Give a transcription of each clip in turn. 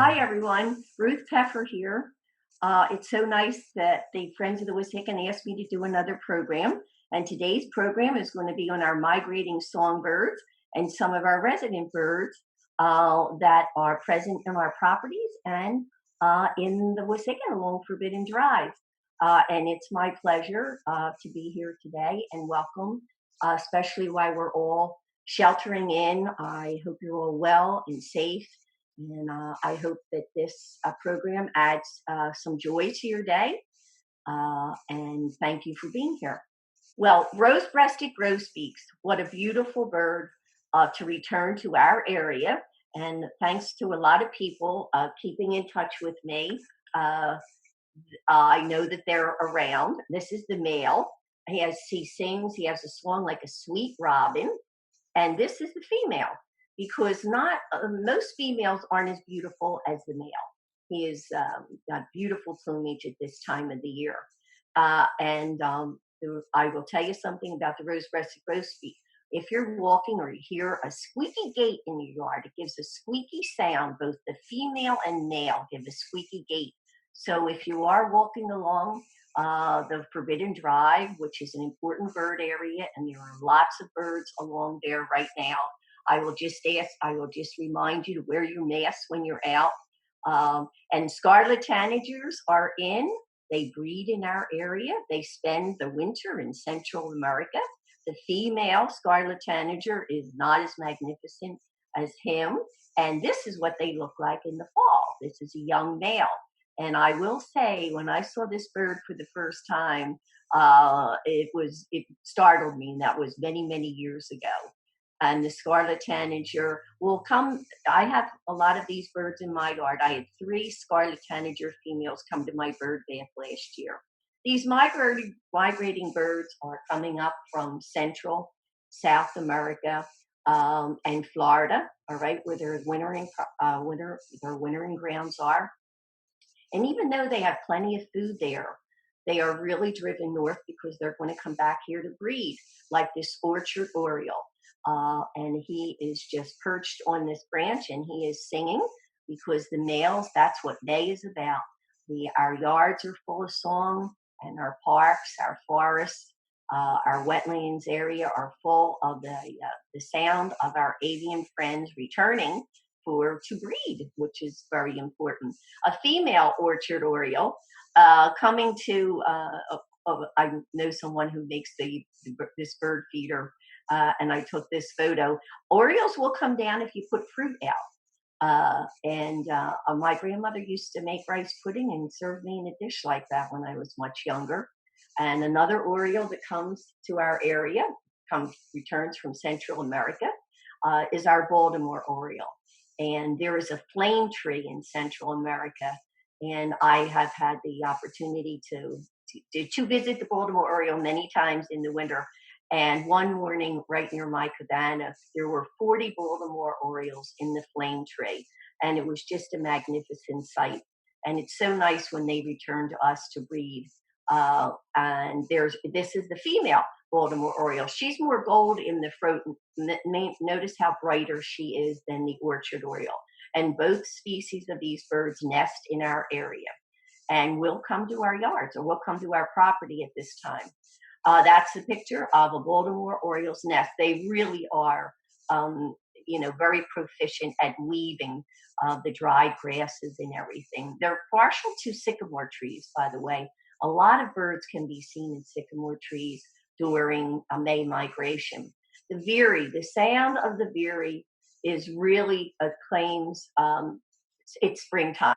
Hi, everyone. Ruth Pfeffer here. It's so nice that the Friends of the Wissahickon asked me to do another program. And today's program is going to be on our migrating songbirds and some of our resident birds that are present in our properties and in the Wissahickon along Forbidden Drive. And it's my pleasure to be here today and welcome, especially while we're all sheltering in. I hope you're all well and safe, and I hope that this program adds some joy to your day. And thank you for being here. Well, rose-breasted grosbeaks, what a beautiful bird to return to our area. And thanks to a lot of people keeping in touch with me. Uh, I know that they're around. This is the male. He sings, he has a song like a sweet robin, and this is the female, because not most females aren't as beautiful as the male. He is got beautiful plumage at this time of the year. I will tell you something about the rose-breasted grosbeak. If you're walking or you hear a squeaky gate in your yard, it gives a squeaky sound. Both the female and male give a squeaky gate. So if you are walking along the Forbidden Drive, which is an important bird area, and there are lots of birds along there right now, I will just remind you to wear your mask when you're out. And scarlet tanagers are in. They breed in our area. They spend the winter in Central America. The female scarlet tanager is not as magnificent as him. And this is what they look like in the fall. This is a young male. And I will say, when I saw this bird for the first time, it startled me. And that was many, many years ago. And the scarlet tanager will come. I have a lot of these birds in my yard. I had 3 scarlet tanager females come to my bird bath last year. These migrating birds are coming up from Central, South America, and Florida. All right, where their wintering grounds are. And even though they have plenty of food there, they are really driven north because they're going to come back here to breed, like this orchard oriole. And he is just perched on this branch and he is singing because the males, that's what May is about. Our yards are full of song, and our parks, our forests, our wetlands area are full of the sound of our avian friends returning to breed, which is very important. A female orchard oriole coming to. I know someone who makes this bird feeder, and I took this photo. Orioles will come down if you put fruit out. My grandmother used to make rice pudding and serve me in a dish like that when I was much younger. And another oriole that comes to our area, returns from Central America, is our Baltimore oriole. And there is a flame tree in Central America, and I have had the opportunity to visit the Baltimore oriole many times in the winter. And one morning, right near my cabana, there were 40 Baltimore orioles in the flame tree. And it was just a magnificent sight. And it's so nice when they return to us to breed. This is the female Baltimore oriole. She's more gold in the throat. Notice how brighter she is than the orchard oriole. And both species of these birds nest in our area and will come to our yards or will come to our property at this time. That's a picture of a Baltimore oriole's nest. They really are, very proficient at weaving the dried grasses and everything. They're partial to sycamore trees, by the way. A lot of birds can be seen in sycamore trees during a May migration. The sound of the veery is really claims it's springtime.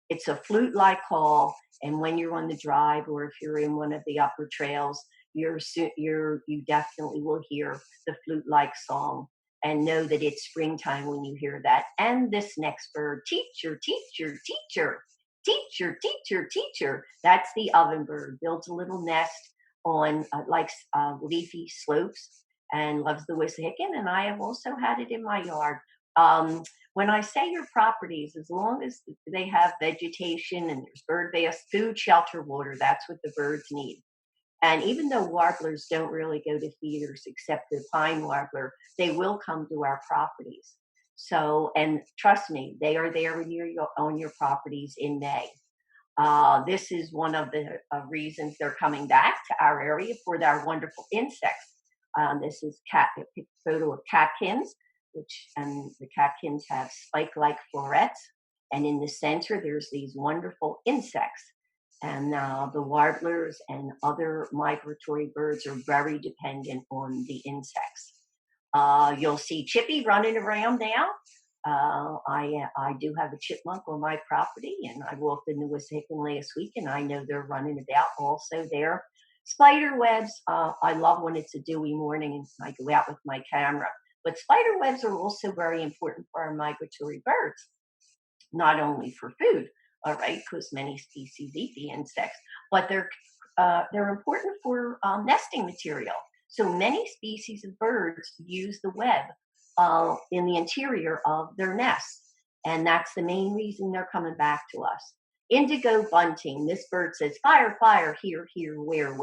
It's a flute-like call, and when you're on the drive or if you're in one of the upper trails, you definitely will hear the flute-like song and know that it's springtime when you hear that. And this next bird, teacher, teacher, teacher, teacher, teacher, teacher. That's the ovenbird. Builds a little nest on likes leafy slopes and loves the Wissahickon. And I have also had it in my yard. When I say your properties, as long as they have vegetation and there's bird baths, food, shelter, water, that's what the birds need. And even though warblers don't really go to feeders except the pine warbler, they will come to our properties. So, and trust me, they are there when you're on your properties in May. This is one of the reasons they're coming back to our area for their wonderful insects. This is a photo of catkins, which and the catkins have spike-like florets, and in the center there's these wonderful insects. And the warblers and other migratory birds are very dependent on the insects. You'll see Chippy running around now. I do have a chipmunk on my property, and I walked in the Wissahickon last week, and I know they're running about also there. Spider webs, I love when it's a dewy morning and I go out with my camera. But spider webs are also very important for our migratory birds, not only for food, all right, because many species eat the insects, but they're important for nesting material. So many species of birds use the web in the interior of their nests, and that's the main reason they're coming back to us. Indigo bunting. This bird says fire, fire, here, here, where,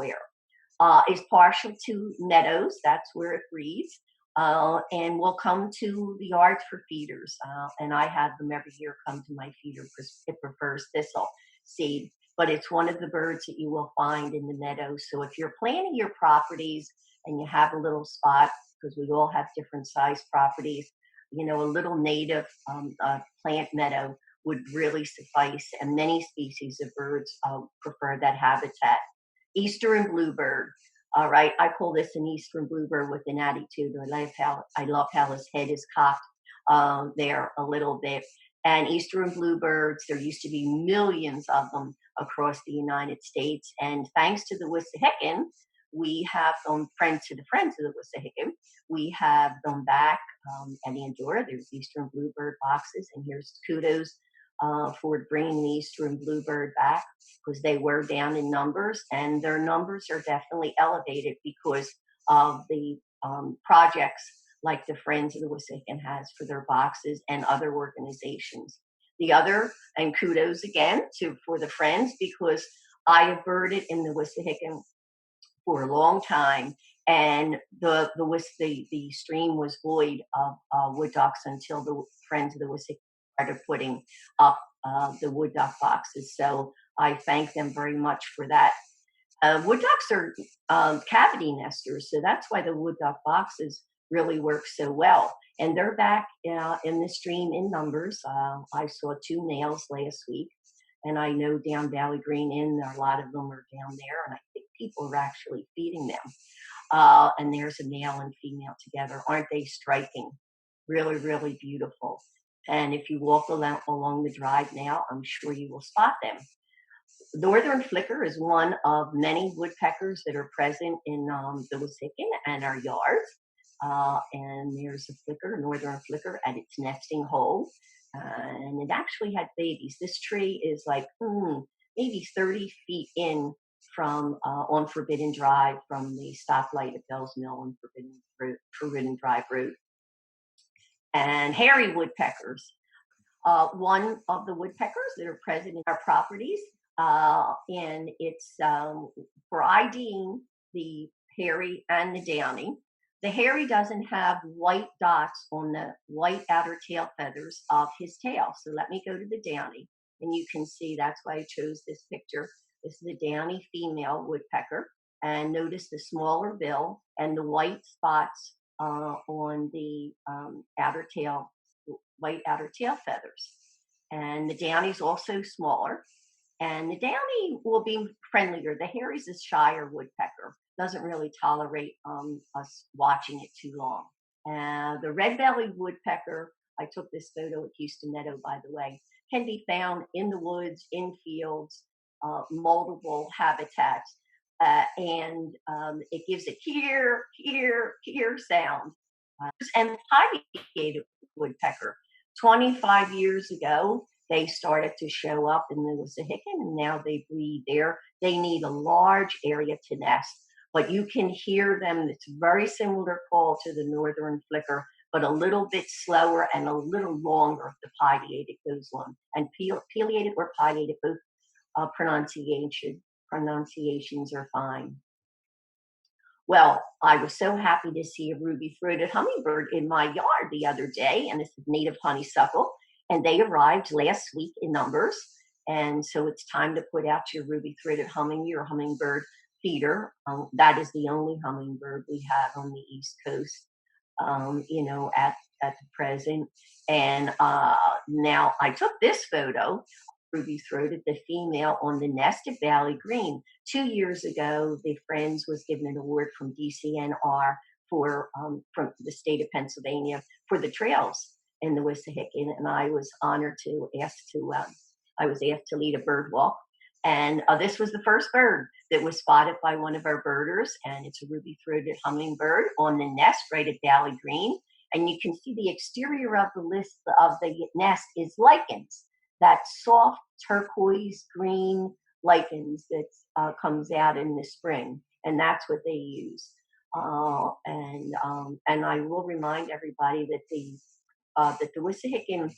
is partial to meadows. That's where it breeds. And will come to the yard for feeders. And I have them every year come to my feeder because it prefers thistle seed. But it's one of the birds that you will find in the meadows. So if you're planting your properties and you have a little spot, because we all have different size properties, you know, a little native plant meadow would really suffice. And many species of birds prefer that habitat. Eastern bluebird. All right, I call this an eastern bluebird with an attitude. I love how his head is cocked there a little bit. And eastern bluebirds, there used to be millions of them across the United States. And thanks to the Wissahickon, we have them friends to the friends of the Wissahickon. We have them back and Andorra. There's eastern bluebird boxes, and here's kudos for bringing the eastern bluebird back because they were down in numbers, and their numbers are definitely elevated because of the projects like the Friends of the Wissahickon has for their boxes and other organizations. The other, and kudos again for the Friends, because I have birded in the Wissahickon for a long time, and the stream was void of wood ducks until the Friends of the Wissahickon started putting up the wood duck boxes. So I thank them very much for that. Wood ducks are cavity nesters, so that's why the wood duck boxes really work so well. And they're back in the stream in numbers. I saw 2 males last week, and I know down Valley Green Inn, a lot of them are down there, and I think people are actually feeding them. And there's a male and female together. Aren't they striking? Really, really beautiful. And if you walk along the drive now, I'm sure you will spot them. Northern flicker is one of many woodpeckers that are present in the Wissahickon and our yards. And there's a flicker, northern flicker, at its nesting hole. And it actually had babies. This tree is like maybe 30 feet in from on Forbidden Drive from the stoplight at Bell's Mill on Forbidden Drive Road. And hairy woodpeckers. One of the woodpeckers that are present in our properties, and it's for IDing the hairy and the downy. The hairy doesn't have white dots on the white outer tail feathers of his tail. So let me go to the downy, and you can see that's why I chose this picture. This is the downy female woodpecker, and notice the smaller bill and the white spots on the white outer tail feathers. And the downy's also smaller. And the downy will be friendlier. The hairy's a shyer woodpecker, doesn't really tolerate us watching it too long. The red-bellied woodpecker, I took this photo at Houston Meadow, by the way, can be found in the woods, in fields, multiple habitats. And it gives a here, here, here sound. And the pileated woodpecker, 25 years ago, they started to show up in the Wissahickon, and now they breed there. They need a large area to nest, but you can hear them. It's very similar call to the northern flicker, but a little bit slower and a little longer. The pileated goes on, and pileated or pileated, both pronunciations are fine. Well, I was so happy to see a ruby-throated hummingbird in my yard the other day, and this is native honeysuckle, and they arrived last week in numbers. And so it's time to put out your ruby-throated your hummingbird feeder. That is the only hummingbird we have on the East Coast, at the present. And now I took this photo, ruby throated, the female on the nest at Valley Green. 2 years ago, the Friends was given an award from DCNR for from the state of Pennsylvania for the trails in the Wissahickon, and I was honored to ask to. I was asked to lead a bird walk, and this was the first bird that was spotted by one of our birders, and it's a ruby-throated hummingbird on the nest right at Valley Green. And you can see the exterior of the list of the nest is lichens, that soft turquoise green lichens that comes out in the spring, and that's what they use. And I will remind everybody that the Wissahickon,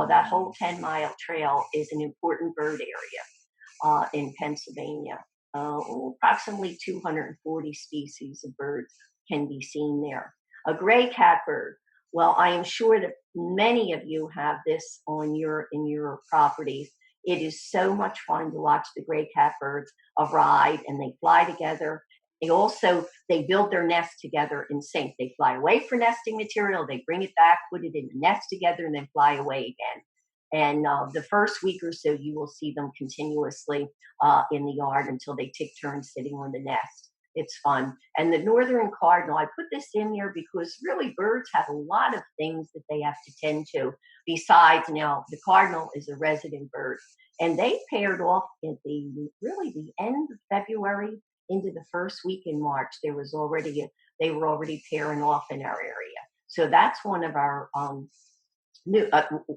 that whole 10-mile trail is an important bird area in Pennsylvania. Approximately 240 species of birds can be seen there. A gray catbird. Well, I am sure that many of you have this on in your properties. It is so much fun to watch the gray catbirds arrive, and they fly together. They build their nest together in sync. They fly away for nesting material, they bring it back, put it in the nest together, and then fly away again. And the first week or so, you will see them continuously in the yard until they take turns sitting on the nest. It's fun. And the northern cardinal, I put this in there because really birds have a lot of things that they have to tend to. Besides, now the cardinal is a resident bird, and they paired off at the end of February into the first week in March. They were already pairing off in our area. So that's one of our new,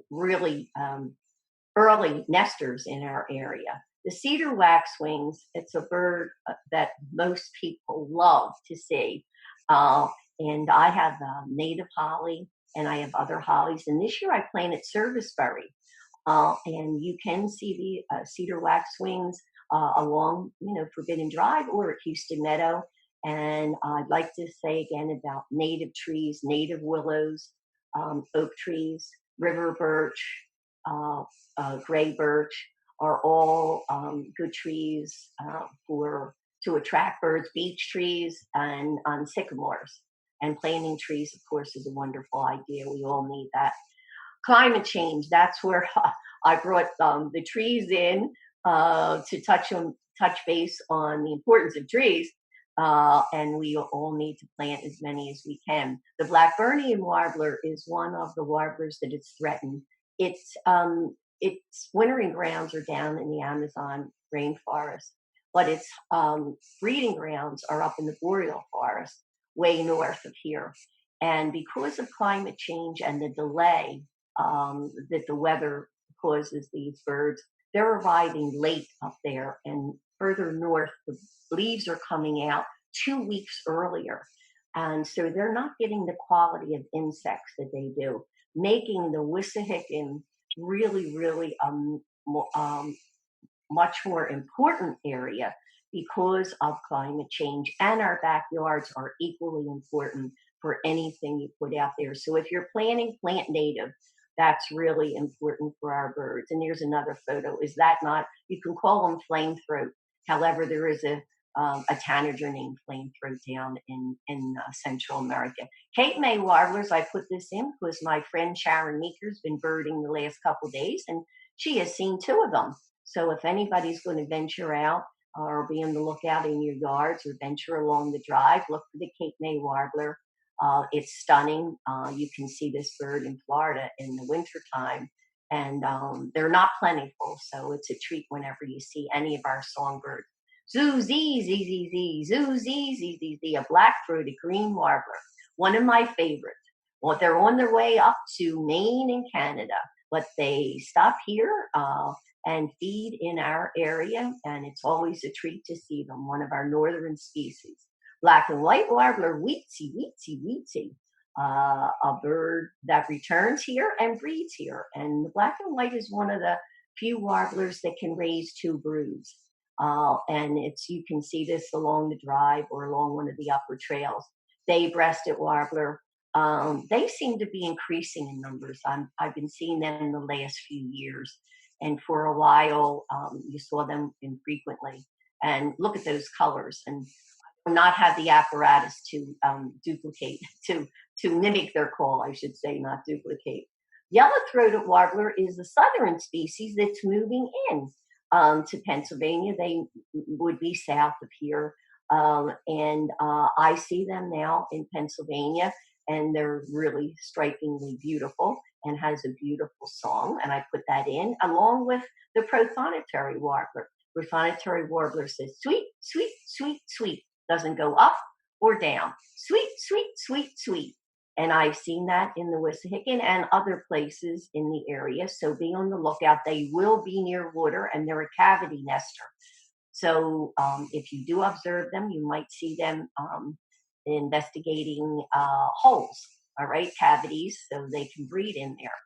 really early nesters in our area. The cedar waxwings, it's a bird that most people love to see. Uh, and I have native holly, and I have other hollies. And this year I planted serviceberry. And you can see the cedar waxwings along, Forbidden Drive or at Houston Meadow. And I'd like to say again about native trees, native willows, oak trees, river birch, gray birch are all good trees to attract birds. Beech trees and sycamores, and planting trees, of course, is a wonderful idea. We all need that. Climate change. That's where I brought the trees in to touch base on the importance of trees. And we all need to plant as many as we can. The Blackburnian warbler is one of the warblers that is threatened. Its wintering grounds are down in the Amazon rainforest, but its breeding grounds are up in the boreal forest, way north of here. And because of climate change and the delay that the weather causes these birds, they're arriving late up there, and further north, the leaves are coming out 2 weeks earlier. And so they're not getting the quality of insects that they do, making the Wissahickon really, really much more important area because of climate change. And our backyards are equally important for anything you put out there. So if you're planting plant native, that's really important for our birds. And here's another photo. Is that not? You can call them flame throat. However, there is a tanager named flame throat down in Central America. Cape May warblers. I put this in because my friend Sharon Meeker's been birding the last couple days, and she has seen two of them. So if anybody's going to venture out or be on the lookout in your yards or venture along the drive, look for the Cape May warbler. It's stunning. You can see this bird in Florida in the wintertime, and they're not plentiful, so it's a treat whenever you see any of our songbirds. Zoo zee zee zee zee, zoo zee zee zee zee, a black-throated green warbler, one of my favorites. Well, they're on their way up to Maine and Canada, but they stop here and feed in our area, and it's always a treat to see them, one of our northern species. Black and white warbler, weetsy, weetsy, weetsy, a bird that returns here and breeds here. And the black and white is one of the few warblers that can raise two broods. And you can see this along the drive or along one of the upper trails. Bay-breasted warbler. They seem to be increasing in numbers. I've been seeing them in the last few years, and for a while you saw them infrequently. And look at those colors, and not have the apparatus to duplicate to mimic their call, I should say, not duplicate. Yellow-throated warbler is a southern species that's moving in to Pennsylvania. They would be south of here, and I see them now in Pennsylvania, and they're really strikingly beautiful and has a beautiful song. And I put that in along with the prothonotary warbler. Prothonotary warbler says sweet, sweet, sweet, sweet, doesn't go up or down. Sweet, sweet, sweet, sweet. And I've seen that in the Wissahickon and other places in the area. So be on the lookout. They will be near water, and they're a cavity nester. So if you do observe them, you might see them investigating holes, all right, cavities, so they can breed in there.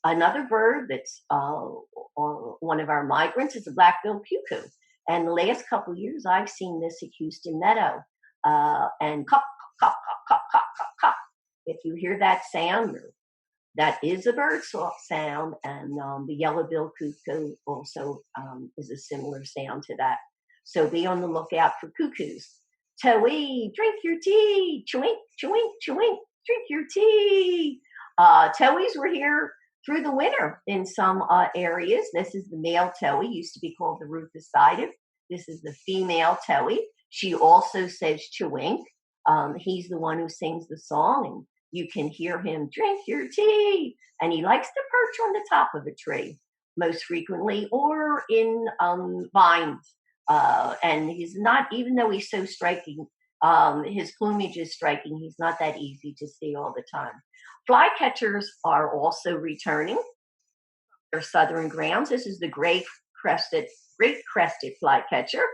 Another bird that's one of our migrants is the black-billed cuckoo. And the last couple of years, I've seen this at Houston Meadow. And cup, cup, cup, cup, cup, cup, cup. If you hear that sound, that is a bird sound. And the yellow-billed cuckoo also is a similar sound to that. So be on the lookout for cuckoos. Towhee, drink your tea. Chewink, chewink, chewink, drink your tea. Towhees were here through the winter in some areas. This is the male towhee, used to be called the Ruth Pfeffer. This is the female towhee. She also says chewink. He's the one who sings the song, and you can hear him drink your tea. And he likes to perch on the top of a tree, most frequently, or in vines. And he's not, even though he's so striking, his plumage is striking, he's not that easy to see all the time. Flycatchers are also returning their southern grounds. This is the great crested flycatcher.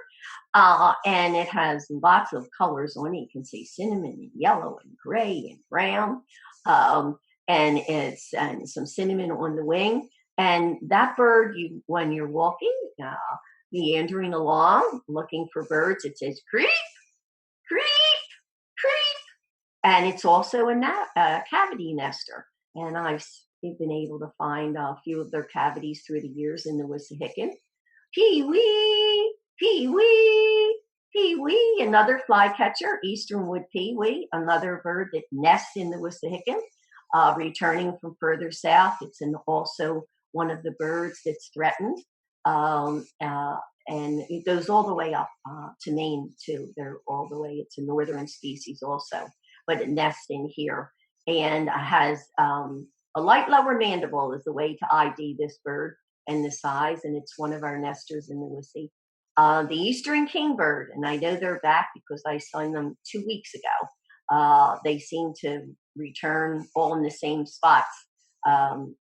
And it has lots of colors on it. You can see cinnamon and yellow and gray and brown. And some cinnamon on the wing. And that bird, when you're walking, meandering along, looking for birds, it says creep, creep, creep. And it's also a cavity nester. And I've been able to find a few of their cavities through the years in the Wissahickon. Pee-wee, pee-wee, pee-wee, another flycatcher, eastern wood pee-wee, another bird that nests in the Wissahickon, returning from further south. It's also one of the birds that's threatened. And it goes all the way up to Maine, too. They're all the way, it's a northern species also, but it nests in here and has a light lower mandible is the way to ID this bird and the size, and it's one of our nesters in the Wissy. The eastern kingbird, and I know they're back because I saw them 2 weeks ago. They seem to return all in the same spots. The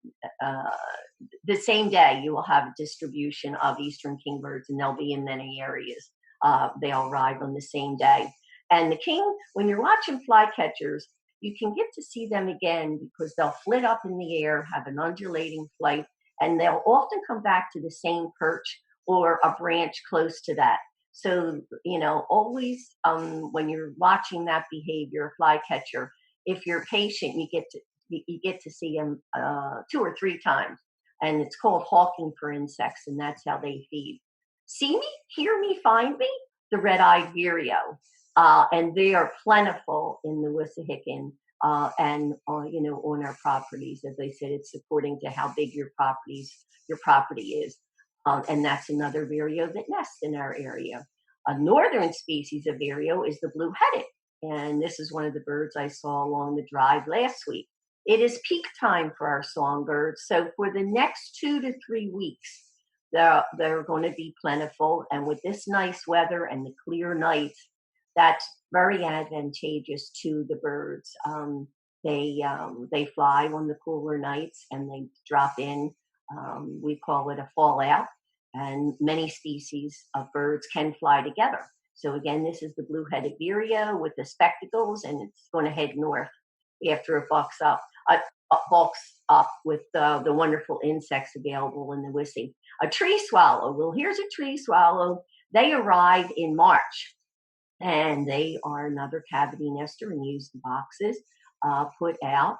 same day you will have a distribution of eastern kingbirds, and they'll be in many areas. They'll arrive on the same day. And the king, when you're watching flycatchers, you can get to see them again because they'll flit up in the air, have an undulating flight, and they'll often come back to the same perch or a branch close to that. So, always when you're watching that behavior, flycatcher, if you're patient, you get to see them 2 or 3 times. And it's called hawking for insects, and that's how they feed. See me, hear me, find me, the red-eyed vireo. And they are plentiful in the Wissahickon and on our properties. As I said, it's according to how big your property is. And that's another vireo that nests in our area. A northern species of vireo is the blue-headed. And this is one of the birds I saw along the drive last week. It is peak time for our songbirds. So for the next 2 to 3 weeks, they're going to be plentiful. And with this nice weather and the clear nights, that's very advantageous to the birds. They fly on the cooler nights and they drop in. We call it a fallout. And many species of birds can fly together. So again, this is the blue-headed vireo with the spectacles, and it's going to head north after it bulks up with the wonderful insects available in the Wissy. A tree swallow. Well, here's a tree swallow They arrive in March, and they are another cavity nester and use the boxes put out.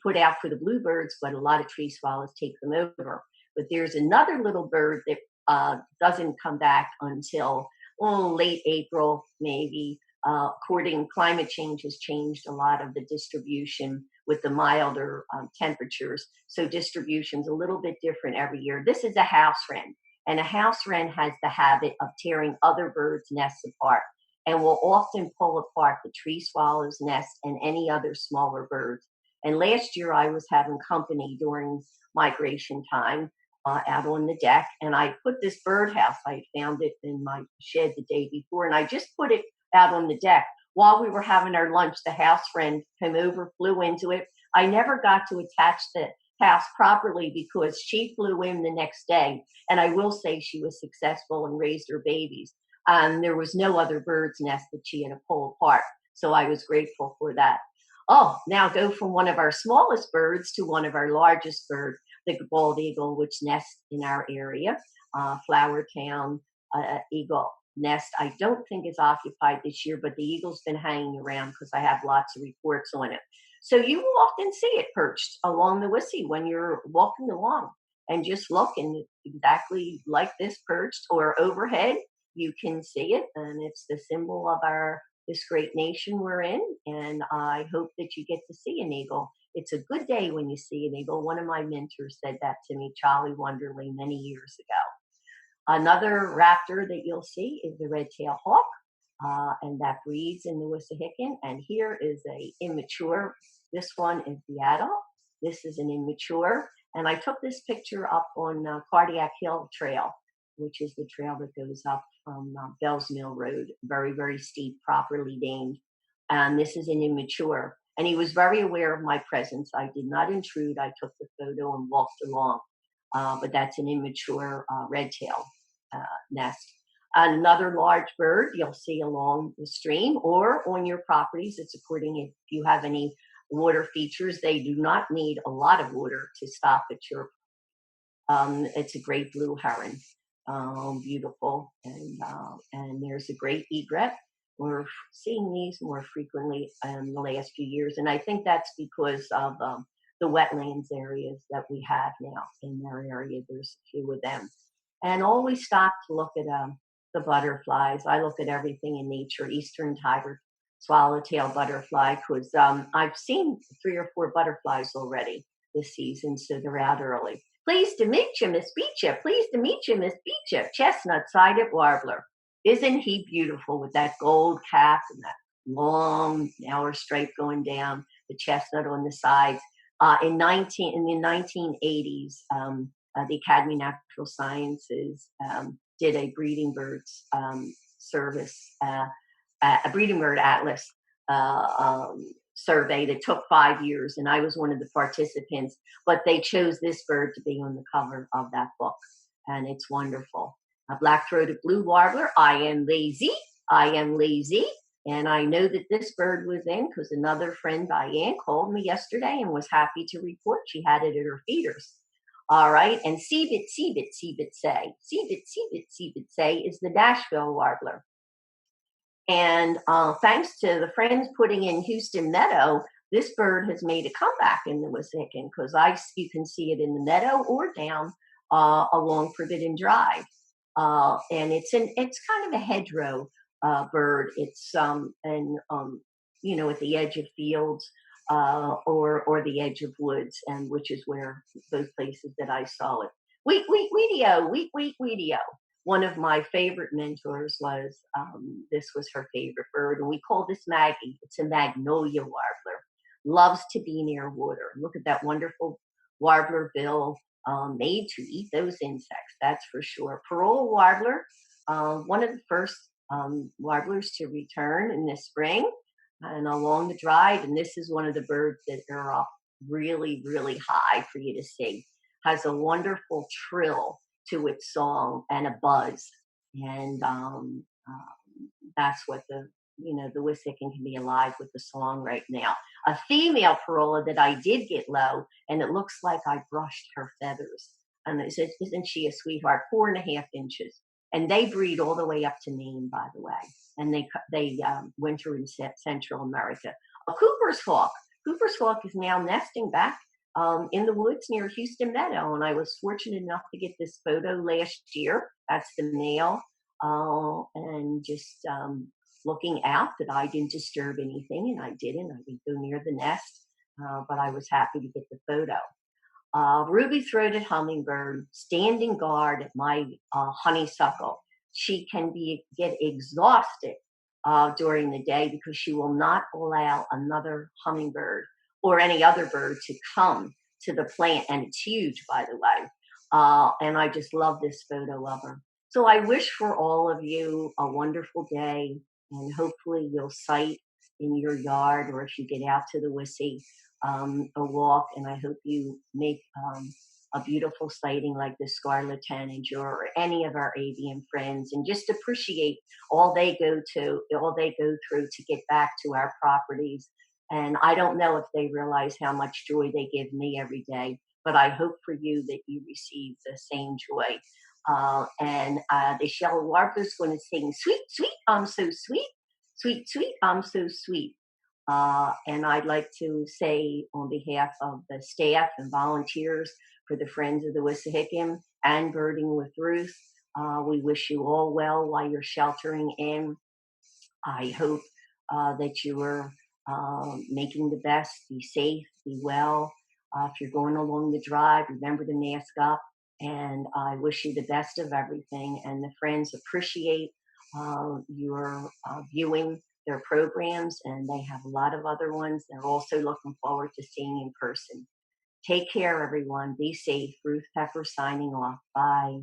Put out for the bluebirds, but a lot of tree swallows take them over. But there's another little bird that doesn't come back until late April, maybe. According climate change has changed a lot of the distribution with the milder temperatures, so distribution's a little bit different every year. This is a house wren, and a house wren has the habit of tearing other birds' nests apart, and will often pull apart the tree swallow's nest and any other smaller birds. And last year I was having company during migration time out on the deck, and I put this birdhouse. I found it in my shed the day before, and I just put it out on the deck. While we were having our lunch, the house wren came over, flew into it. I never got to attach the house properly because she flew in the next day, and I will say she was successful and raised her babies. There was no other bird's nest that she had to pull apart, so I was grateful for that. Oh, now go from one of our smallest birds to one of our largest birds, the bald eagle, which nests in our area, Flower Town eagle nest. I don't think it's occupied this year, but the eagle's been hanging around because I have lots of reports on it. So you will often see it perched along the Wissie when you're walking along, and just look, and exactly like this perched or overhead, you can see it, and it's the symbol of our this great nation we're in. And I hope that you get to see an eagle. It's a good day when you see an eagle. One of my mentors said that to me, Charlie Wonderly, many years ago. Another raptor that you'll see is the red-tailed hawk, and that breeds in the Wissahickon. And here is a immature. This one is the adult. This is an immature. And I took this picture up on Cardiac Hill Trail, which is the trail that goes up from Bell's Mill Road, very, very steep, properly named. And this is an immature. And he was very aware of my presence. I did not intrude. I took the photo and walked along. But that's an immature red-tailed nest. Another large bird you'll see along the stream or on your properties. It's according if you have any water features. They do not need a lot of water to stop at your. It's a great blue heron, beautiful, and there's a great egret. We're seeing these more frequently in the last few years, and I think that's because of the wetlands areas that we have now in our area. There's a few of them. And always stop to look at the butterflies. I look at everything in nature, eastern tiger swallowtail butterfly, because I've seen 3 or 4 butterflies already this season, so they're out early. Pleased to meet you, Miss Beecher. Pleased to meet you, Miss Beecher. Chestnut-sided warbler. Isn't he beautiful with that gold cap and that long narrow stripe going down, the chestnut on the sides? In the 1980s, the Academy of Natural Sciences did a breeding birds service, a breeding bird atlas survey that took 5 years, and I was one of the participants. But they chose this bird to be on the cover of that book, and it's wonderful. A black-throated blue warbler. I am lazy. And I know that this bird was in because another friend, Diane, called me yesterday and was happy to report she had it at her feeders. All right, and Seabit say is the Nashville warbler. And thanks to the friends putting in Houston Meadow, this bird has made a comeback in the Wissahickon because you can see it in the meadow or down along Forbidden Drive. And it's kind of a hedgerow bird. It's at the edge of fields or the edge of woods, and which is where those places that I saw it. Weedio. One of my favorite mentors was this was her favorite bird, and we call this Maggie. It's a magnolia warbler. Loves to be near water. Look at that wonderful warbler bill, made to eat those insects. That's for sure. Parole warbler, one of the first warblers to return in the spring and along the drive. And this is one of the birds that are up really, really high for you to see. Has a wonderful trill to its song and a buzz. And that's what the Wissahickon can be alive with the song right now. A female parola that I did get low, and it looks like I brushed her feathers. And it says, isn't she a sweetheart? 4.5 inches. And they breed all the way up to Maine, by the way, and they winter in Central America. A Cooper's hawk. Cooper's hawk is now nesting back in the woods near Houston Meadow, and I was fortunate enough to get this photo last year. That's the male, and just looking out that I didn't disturb anything, and I didn't. I didn't go near the nest, but I was happy to get the photo. Ruby-throated hummingbird, standing guard at my honeysuckle. She can get exhausted during the day because she will not allow another hummingbird or any other bird to come to the plant, and it's huge, by the way. And I just love this photo of her. So I wish for all of you a wonderful day, and hopefully you'll sight in your yard, or if you get out to the Wissy, a walk, and I hope you make a beautiful sighting like the scarlet tanager or any of our avian friends, and just appreciate all they go through to get back to our properties. And I don't know if they realize how much joy they give me every day, but I hope for you that you receive the same joy. And the shell warbler is going to sing, "Sweet, sweet, I'm so sweet, sweet, sweet, I'm so sweet." And I'd like to say on behalf of the staff and volunteers for the Friends of the Wissahickon and Birding with Ruth, we wish you all well while you're sheltering in. I hope that you are making the best. Be safe, be well. If you're going along the drive, remember to mask up. And I wish you the best of everything. And the Friends appreciate your viewing their programs, and they have a lot of other ones. They're also looking forward to seeing in person. Take care, everyone. Be safe. Ruth Pfeffer signing off. Bye.